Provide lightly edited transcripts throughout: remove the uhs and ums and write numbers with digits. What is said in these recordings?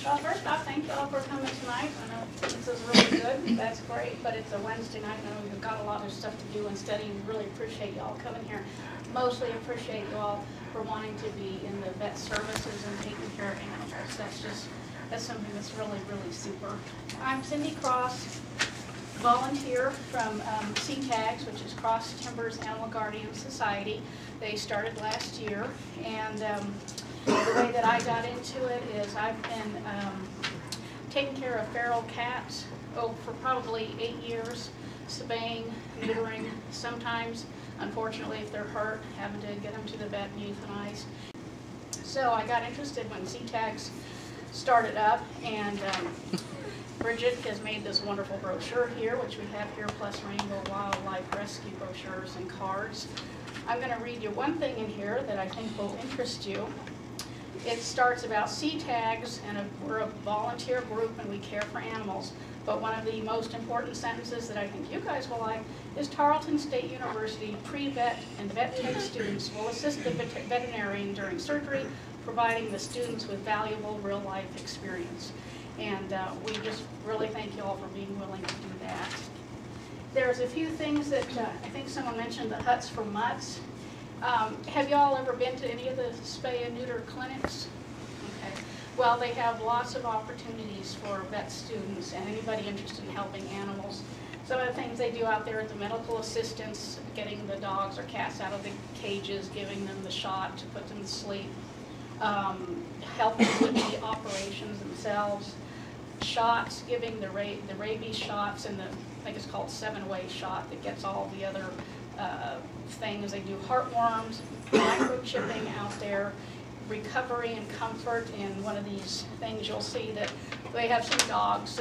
Well, first off, thank you all for coming tonight. I know this is really good. That's great, but it's a Wednesday night. I know you've got a lot of stuff to do and study. We really appreciate you all coming here. Mostly appreciate you all for wanting to be in the vet services and taking care of animals. That's something that's really, really super. I'm Cindy Cross, volunteer from CTAGS, which is Cross Timbers Animal Guardian Society. They started last year, and the way that I got into it is I've been taking care of feral cats for probably 8 years, spaying, neutering, sometimes, unfortunately, if they're hurt, having to get them to the vet and euthanized. So I got interested when CTAGS started up, and Bridget has made this wonderful brochure here, which we have here, plus Rainbow Wildlife Rescue brochures and cards. I'm going to read you one thing in here that I think will interest you. It starts about CTAGS, and we're a volunteer group and we care for animals. But one of the most important sentences that I think you guys will like is Tarleton State University pre-vet and vet tech students will assist the veterinarian during surgery, providing the students with valuable real-life experience. And we just really thank you all for being willing to do that. There's a few things that I think someone mentioned, the huts for mutts. Have you all ever been to any of the spay and neuter clinics? Okay. Well, they have lots of opportunities for vet students and anybody interested in helping animals. Some of the things they do out there are the medical assistance, getting the dogs or cats out of the cages, giving them the shot to put them to sleep, helping with the operations themselves, shots, giving the rabies shots, and I think it's called 7-way shot that gets all the other things. They do heartworms, microchipping out there, recovery and comfort. In one of these things you'll see that they have some dogs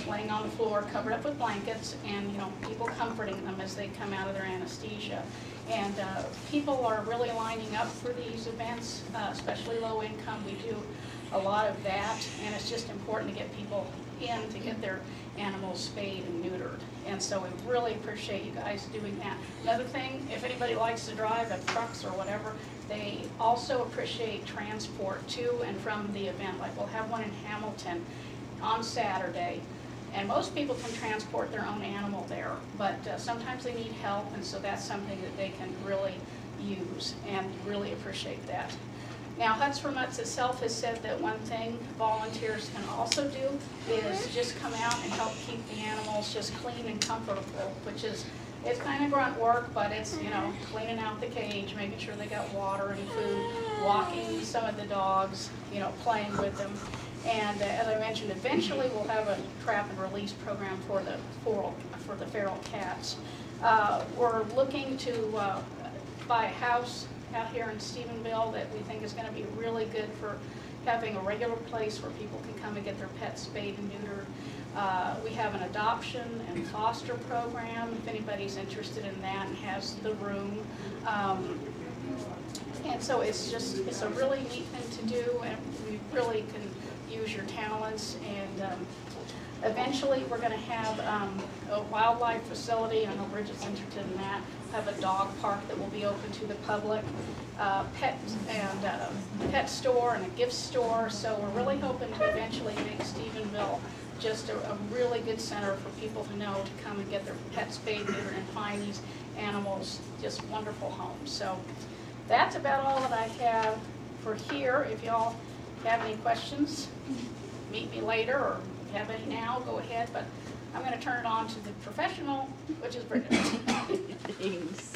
laying on the floor covered up with blankets, and people comforting them as they come out of their anesthesia. And people are really lining up for these events, especially low income. We do a lot of that, and it's just important to get people in to get their animals spayed and neutered. And so we really appreciate you guys doing that. Another thing, if anybody likes to drive, have trucks or whatever, they also appreciate transport to and from the event. Like we'll have one in Hamilton on Saturday, and most people can transport their own animal there, but sometimes they need help, and so that's something that they can really use, and really appreciate that. Now, Huts for Mutts itself has said that one thing volunteers can also do is just come out and help keep the animals just clean and comfortable, which is, it's kind of grunt work, but it's, cleaning out the cage, making sure they got water and food, walking some of the dogs, playing with them. And as I mentioned, eventually we'll have a trap and release program for the feral cats. We're looking to buy a house out here in Stephenville that we think is going to be really good for having a regular place where people can come and get their pets spayed and neutered. We have an adoption and foster program if anybody's interested in that and has the room. And so it's a really neat thing to do, and we really can use your talents. And eventually we're going to have a wildlife facility. I know Bridget's interested in that. Have a dog park that will be open to the public, pet store and a gift store. So we're really hoping to eventually make Stephenville just a really good center for people to know to come and get their pets spayed, neutered, and find these animals just wonderful homes. So that's about all that I have for here. If y'all have any questions, meet me later, or if you have any now, go ahead. But I'm going to turn it on to the professional, which is Bridget. Thanks.